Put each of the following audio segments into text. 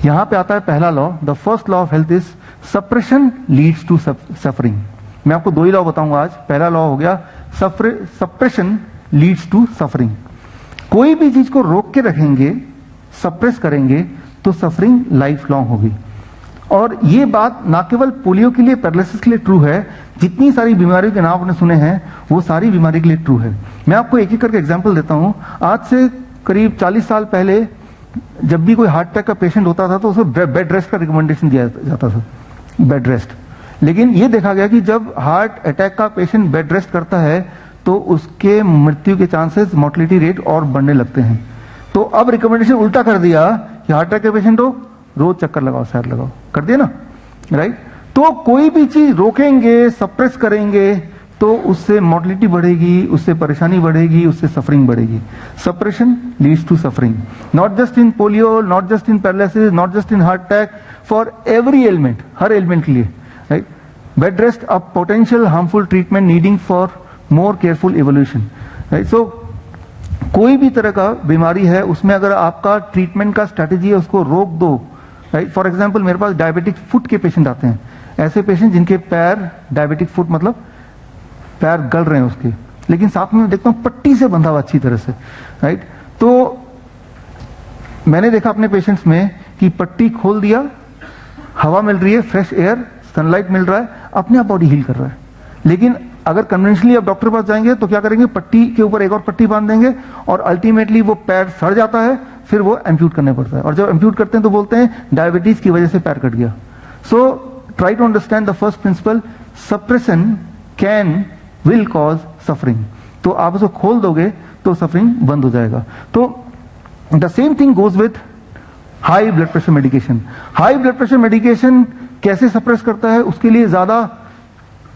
यहां पे आता है पहला law, the first law of health is suppression leads to suffering. मैं आपको दो ही लॉ बताऊंगा आज। पहला लॉ हो गया सप्रेशन लीड्स टू सफरिंग। कोई भी चीज को रोक के रखेंगे, सप्रेस करेंगे, तो सफरिंग लाइफ लॉन्ग होगी। और ये बात ना केवल पोलियो के लिए, पैरालिसिस के लिए ट्रू है, जितनी सारी बीमारियों के नाम आपने सुने हैं वो सारी बीमारी के लिए ट्रू है। मैं आपको एक एक करके एग्जांपल देता हूं। आज से करीब 40 साल पहले जब भी कोई हार्ट अटैक का पेशेंट होता था तो उसको बेड रेस्ट का रिकमेंडेशन दिया जाता था, बेड रेस्ट। लेकिन ये देखा गया कि जब हार्ट अटैक का पेशेंट बेड रेस्ट करता है तो उसके मृत्यु के चांसेस, मोर्टेलिटी रेट और बढ़ने लगते हैं। तो अब रिकमेंडेशन उल्टा कर दिया कि हार्ट अटैक के पेशेंट हो रोज चक्कर लगाओ, सैर लगाओ, कर दिया ना, राइट। तो कोई भी चीज रोकेंगे, सप्रेस करेंगे तो उससे मोर्टेलिटी बढ़ेगी, उससे परेशानी बढ़ेगी, उससे सफरिंग बढ़ेगी। Suppression leads to suffering, not just in polio, not just in paralysis, not just in heart attack, for every element, हर एलिमेंट के लिए, right. Bed rest a potential harmful treatment needing for more careful evolution, right. So कोई भी तरह का बीमारी है उसमें अगर आपका ट्रीटमेंट का स्ट्रेटेजी है उसको रोक दो, राइट। फॉर एग्जांपल मेरे पास डायबिटिक फुट के पेशेंट आते हैं, ऐसे पेशेंट जिनके पैर, डायबिटिक फुट मतलब पैर गल रहे हैं उसके, लेकिन साथ में देखता हूं पट्टी से बंधा हुआ अच्छी तरह से, राइट। तो मैंने देखा अपने पेशेंट्स में कि पट्टी खोल दिया, हवा मिल रही है, फ्रेश एयर, सनलाइट मिल रहा है, अपने आप बॉडी हील कर रहा है। लेकिन अगर कन्वेंशनली आप डॉक्टर के पास जाएंगे तो क्या करेंगे, पट्टी के ऊपर एक और पट्टी बांध देंगे और अल्टीमेटली वो पैर सड़ जाता है, फिर वो एम्प्यूट करने पड़ता है। और जब एम्प्यूट करते हैं तो बोलते हैं डायबिटीज की वजह से पैर कट गया। So try to understand the first principle, suppression can will cause suffering. तो आप उसको खोल दोगे तो सफरिंग बंद हो जाएगा। तो the same thing goes with high blood pressure medication. High blood pressure medication कैसे सप्रेस करता है उसके लिए ज्यादा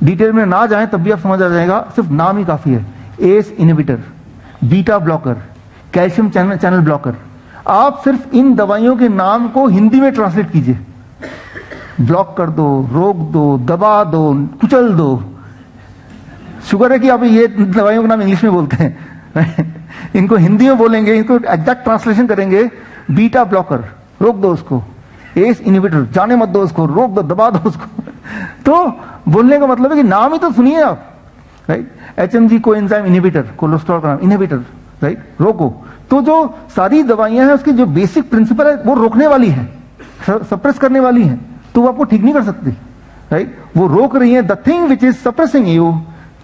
डिटेल में ना जाएं, तब भी आप समझ आ जाएगा, सिर्फ नाम ही काफी है। ACE inhibitor, beta blocker, calcium channel blocker. आप सिर्फ इन दवाइयों के नाम को हिंदी में ट्रांसलेट कीजिए, ब्लॉक कर दो, रोक दो, दबा दो, कुचल दो। शुगर है कि आप ये दवाइयों का नाम इंग्लिश में बोलते हैं इनको हिंदी में बोलेंगे, इनको एग्जैक्ट ट्रांसलेशन करेंगे, बीटा ब्लॉकर रोक दो उसको, एस इनहिबिटर जाने मत दो उसको, रोक दो, दबा दो उसको तो बोलने का मतलब है कि नाम ही तो सुनिए आप, right. HMG coenzyme inhibitor, cholesterol का नाम इनहिबिटर, राइट, रोको। तो जो सारी दवाइयां हैं उसकी जो बेसिक प्रिंसिपल है वो रोकने वाली है, सप्रेस करने वाली है, तो वो आपको ठीक नहीं कर सकती, राइट। वो रोक रही है। The thing which is suppressing you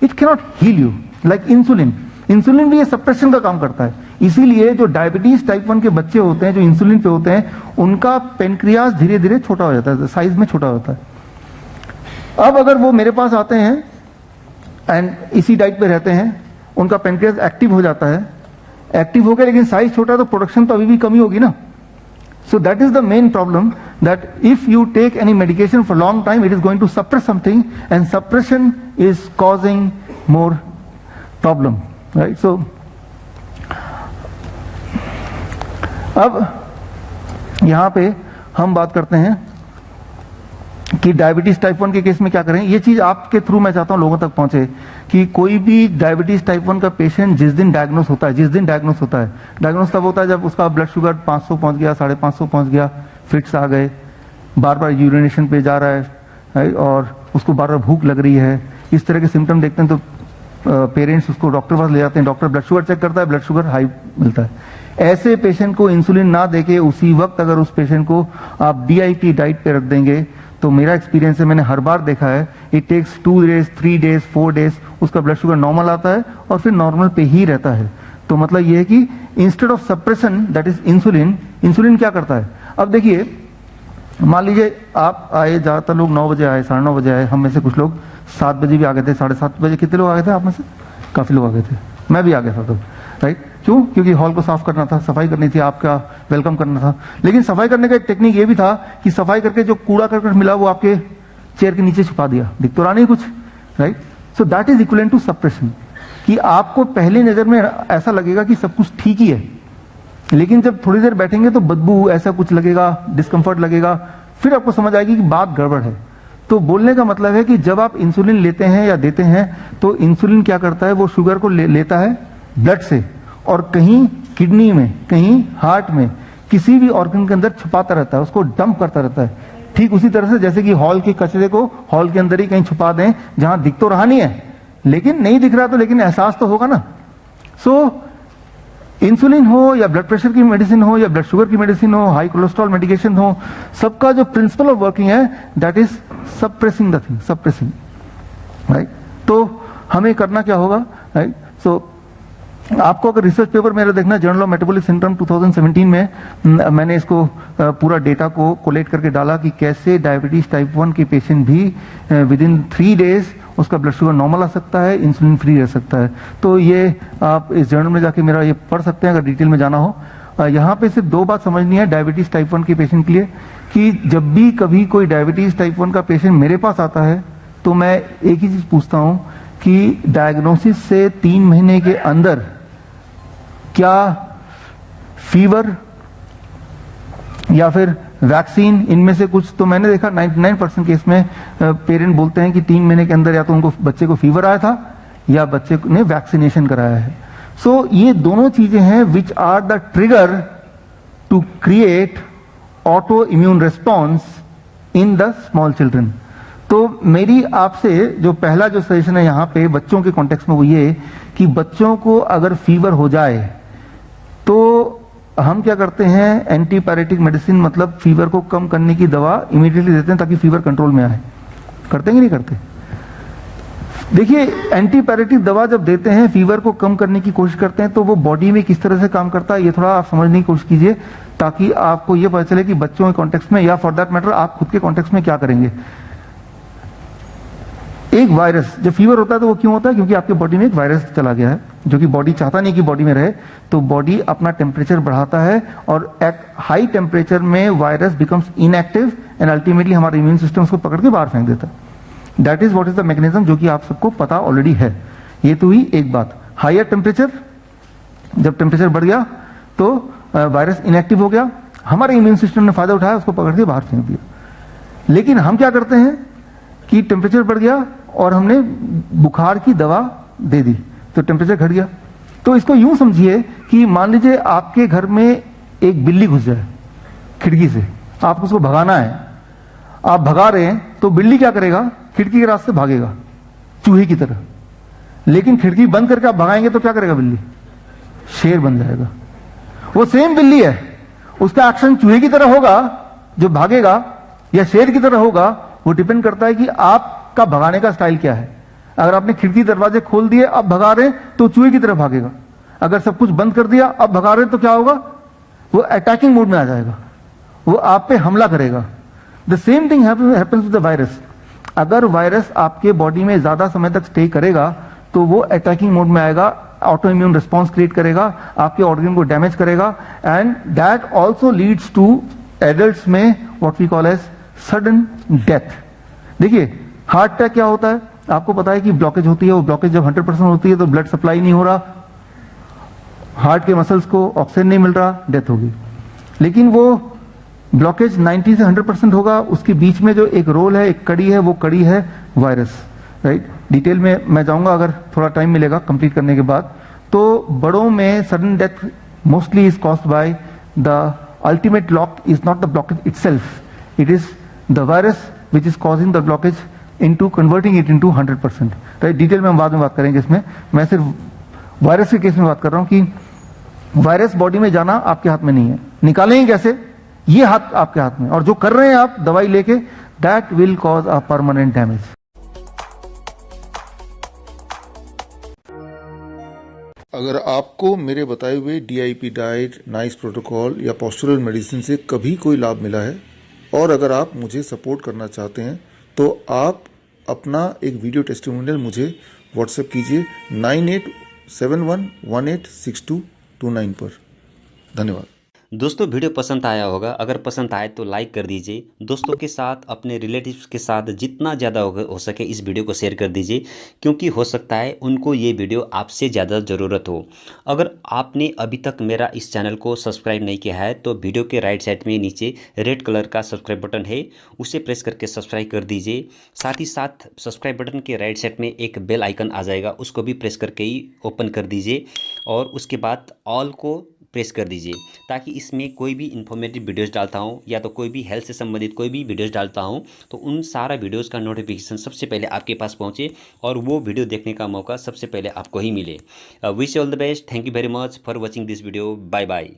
it can not heal you, like insulin. Insulin भी ये सप्रेशन का काम करता है। इसीलिए जो डायबिटीज टाइप 1 के बच्चे होते हैं जो इंसुलिन पे होते हैं, उनका पेनक्रियास धीरे धीरे छोटा हो जाता है, साइज में छोटा होता है। अब अगर वो मेरे पास आते हैं एंड इसी डाइट पे रहते हैं, उनका पेनक्रियास एक्टिव हो जाता है, एक्टिव हो गया लेकिन साइज छोटा है, तो प्रोडक्शन तो अभी भी कमी होगी ना। So that is the main problem, that if you take any medication for long time it is going to suppress something and suppression is causing more problem, right. So अब यहां पे हम बात करते हैं कि डायबिटीज टाइप 1 के case में क्या करें। ये चीज आपके थ्रू मैं चाहता हूं लोगों तक पहुंचे कि कोई भी डायबिटीज टाइप 1 का पेशेंट जिस दिन डायग्नोस होता है, डायग्नोस तब होता है जब उसका ब्लड शुगर 500 पहुंच गया, 550 पहुंच गया, फिट्स आ गए, बार बार यूरिनेशन पे जा रहा है और उसको बार बार भूख लग रही है, इस तरह के सिम्टम देखते हैं तो पेरेंट्स उसको डॉक्टर पास ले जाते हैं, डॉक्टर ब्लड शुगर चेक करता है, ब्लड शुगर हाई मिलता है। ऐसे पेशेंट को इंसुलिन ना देके उसी वक्त अगर उस पेशेंट को आप DIP डाइट पे रख देंगे तो मेरा एक्सपीरियंस है, मैंने हर बार देखा है, it takes 2 days, 3 days, 4 days उसका ब्लड शुगर नॉर्मल आता है और फिर नॉर्मल पे ही रहता है। तो मतलब ये है कि instead of suppression that is insulin क्या करता है। अब देखिए, मान लीजिए आप आए, ज्यादातर लोग 9 बजे आए, 9:30 बजे आए, हम में से कुछ लोग 7 बजे भी आ गए थे, 7:30 बजे। कितने लोग आ गए थे आप में से? काफी लोग आ गए थे, मैं भी आ गया था तो, राइट। क्यों? क्योंकि हॉल को साफ करना था, सफाई करनी थी, आपका वेलकम करना था। लेकिन सफाई करने का एक टेक्निक ये भी था कि सफाई करके जो कूड़ा करकट मिला वो आपके चेयर के नीचे छुपा दिया, दिख तो रहा नहीं कुछ, right. So that is equivalent to suppression, कि आपको पहली नजर में ऐसा लगेगा कि सब कुछ ठीक ही है, लेकिन जब थोड़ी देर बैठेंगे तो बदबू ऐसा कुछ लगेगा, डिस्कंफर्ट लगेगा, फिर आपको समझ आएगी कि बात गड़बड़ है। तो बोलने का मतलब है कि जब आप इंसुलिन लेते हैं या देते हैं तो इंसुलिन क्या करता है, वो शुगर को लेता है ब्लड से और कहीं किडनी में, कहीं हार्ट में, किसी भी ऑर्गन के अंदर छुपाता रहता है, उसको डंप करता रहता है। ठीक उसी तरह से जैसे कि हॉल के कचरे को हॉल के अंदर ही कहीं छुपा दें, जहां दिख तो रहा नहीं है, लेकिन नहीं दिख रहा तो लेकिन एहसास तो होगा ना। सो इंसुलिन हो या ब्लड प्रेशर की मेडिसिन हो या ब्लड शुगर की मेडिसिन हो, हाई कोलेस्ट्रॉल मेडिकेशन हो, सबका जो प्रिंसिपल ऑफ वर्किंग है that is suppressing the thing, suppressing, right. तो हमें करना क्या होगा, राइट। सो आपको अगर रिसर्च पेपर मेरा देखना, जर्नल ऑफ मेटाबॉलिक सिंड्रोम 2017 में मैंने इसको पूरा डेटा को कोलेक्ट करके डाला कि कैसे डायबिटीज टाइप 1 के पेशेंट भी विद इन 3 डेज उसका ब्लड शुगर नॉर्मल आ सकता है, इंसुलिन फ्री रह सकता है। तो ये आप इस जर्नल में जाके मेरा ये पढ़ सकते हैं अगर डिटेल में जाना हो। यहाँ पे सिर्फ 2 बात समझनी है डायबिटीज टाइप 1 के पेशेंट के लिए, कि जब भी कभी कोई डायबिटीज टाइप 1 का पेशेंट मेरे पास आता है तो मैं एक ही चीज पूछता हूं कि डायग्नोसिस से 3 महीने के अंदर क्या फीवर या फिर वैक्सीन, इनमें से कुछ, तो मैंने देखा 99% केस में पेरेंट बोलते हैं कि 3 महीने के अंदर या तो उनको बच्चे को फीवर आया था या बच्चे ने वैक्सीनेशन कराया है। सो ये दोनों चीजें हैं which are the trigger to create auto immune response in the small children. तो मेरी आपसे जो पहला जो सजेशन है यहाँ पे बच्चों के कॉन्टेक्स्ट में वो ये कि बच्चों को अगर फीवर हो जाए तो हम क्या करते हैं, एंटीपायरेटिक मेडिसिन, मतलब फीवर को कम करने की दवा इमीडिएटली देते हैं ताकि फीवर कंट्रोल में आए। करते हैं कि नहीं करते? देखिए, एंटीपायरेटिक दवा जब देते हैं, फीवर को कम करने की कोशिश करते हैं, तो वो बॉडी में किस तरह से काम करता है ये थोड़ा आप समझने की कोशिश कीजिए, ताकि आपको ये पता चले कि बच्चों के कॉन्टेक्स्ट में या फॉर दैट मैटर आप खुद के कॉन्टेक्स्ट में क्या करेंगे। एक वायरस जब फीवर होता है तो वो क्यों होता है? क्योंकि आपके बॉडी में एक वायरस चला गया है जो कि बॉडी चाहता नहीं कि बॉडी में रहे, तो बॉडी अपना टेम्परेचर बढ़ाता है और एट हाई टेम्परेचर में virus becomes inactive and ultimately हमारा इम्यून सिस्टम उसको पकड़ के बाहर फेंक देता है। That is what is the mechanism, जो कि आप सबको पता ऑलरेडी है। ये तो हुई एक बात। हायर टेम्परेचर, जब टेम्परेचर बढ़ गया तो वायरस इनएक्टिव हो गया, हमारे इम्यून सिस्टम ने फायदा उठाया, उसको पकड़ के बाहर फेंक दिया। लेकिन हम क्या करते हैं कि टेम्परेचर बढ़ गया और हमने बुखार की दवा दे दी तो टेम्परेचर घट गया। तो इसको यूं समझिए कि मान लीजिए आपके घर में एक बिल्ली घुस जाए खिड़की से, आपको उसको भगाना है, आप भगा रहे हैं तो बिल्ली क्या करेगा, खिड़की के रास्ते भागेगा चूहे की तरह। लेकिन खिड़की बंद करके आप भगाएंगे तो क्या करेगा बिल्ली? शेर बन जाएगा। वो सेम बिल्ली है, उसका एक्शन चूहे की तरह होगा जो भागेगा या शेर की तरह होगा, वो डिपेंड करता है कि आपका भगाने का स्टाइल क्या है। अगर आपने खिड़की दरवाजे खोल दिए, अब भगा रहे हैं तो चूहे की तरह भागेगा। अगर सब कुछ बंद कर दिया, अब भगा रहे हैं तो क्या होगा? वो अटैकिंग मोड में आ जाएगा, वो आप पे हमला करेगा। The same thing happens with the virus. अगर वायरस आपके बॉडी में ज्यादा समय तक स्टे करेगा तो वो अटैकिंग मोड में आएगा, ऑटो इम्यून रिस्पॉन्स क्रिएट करेगा, आपके ऑर्गन को डैमेज करेगा, and that also leads to adults में what we call as sudden death. देखिए, हार्ट अटैक क्या होता है आपको पता है कि ब्लॉकेज होती है। वो ब्लॉकेज जब 100% होती है तो ब्लड सप्लाई नहीं हो रहा, हार्ट के मसल्स को ऑक्सीजन नहीं मिल रहा, डेथ होगी। लेकिन वो ब्लॉकेज 90 से 100% होगा, उसके बीच में जो एक रोल है, एक कड़ी है, वो कड़ी है वायरस, राइट। डिटेल में मैं जाऊंगा अगर थोड़ा टाइम मिलेगा कंप्लीट करने के बाद। तो बड़ों में sudden death mostly is caused by the ultimate lock is not the blockage itself, it is the virus which is causing the blockage into converting it into 100%, right. Detail में हम बाद में बात करेंगे इसमें। मैं सिर्फ वायरस के केस में बात कर रहा हूं कि वायरस बॉडी में जाना आपके हाथ में नहीं है, निकालेंगे कैसे, ये हाथ आपके हाथ में, और जो कर रहे हैं आप दवाई लेके, that will cause a permanent damage. अगर आपको मेरे बताए हुए DIP डाइट, नाइस प्रोटोकॉल या पोस्चरल मेडिसिन से कभी कोई लाभ मिला है और अगर आप मुझे सपोर्ट करना चाहते हैं तो आप अपना एक वीडियो टेस्टिमोनियल मुझे व्हाट्सएप कीजिए 9871186229 पर। धन्यवाद। दोस्तों, वीडियो पसंद आया होगा, अगर पसंद आए तो लाइक कर दीजिए। दोस्तों के साथ, अपने रिलेटिव्स के साथ जितना ज़्यादा हो सके इस वीडियो को शेयर कर दीजिए, क्योंकि हो सकता है उनको ये वीडियो आपसे ज़्यादा ज़रूरत हो। अगर आपने अभी तक मेरा इस चैनल को सब्सक्राइब नहीं किया है तो वीडियो के राइट साइड में नीचे रेड कलर का सब्सक्राइब बटन है, उसे प्रेस करके सब्सक्राइब कर दीजिए। साथ ही साथ सब्सक्राइब बटन के राइट साइड में एक बेल आइकन आ जाएगा, उसको भी प्रेस करके ही ओपन कर दीजिए और उसके बाद ऑल को प्रेस कर दीजिए, ताकि इसमें कोई भी इन्फॉर्मेटिव वीडियोस डालता हूँ या तो कोई भी हेल्थ से संबंधित कोई भी वीडियोस डालता हूँ तो उन सारा वीडियोस का नोटिफिकेशन सबसे पहले आपके पास पहुँचे और वो वीडियो देखने का मौका सबसे पहले आपको ही मिले। Wish you all the best. Thank you very much for watching this video. Bye bye.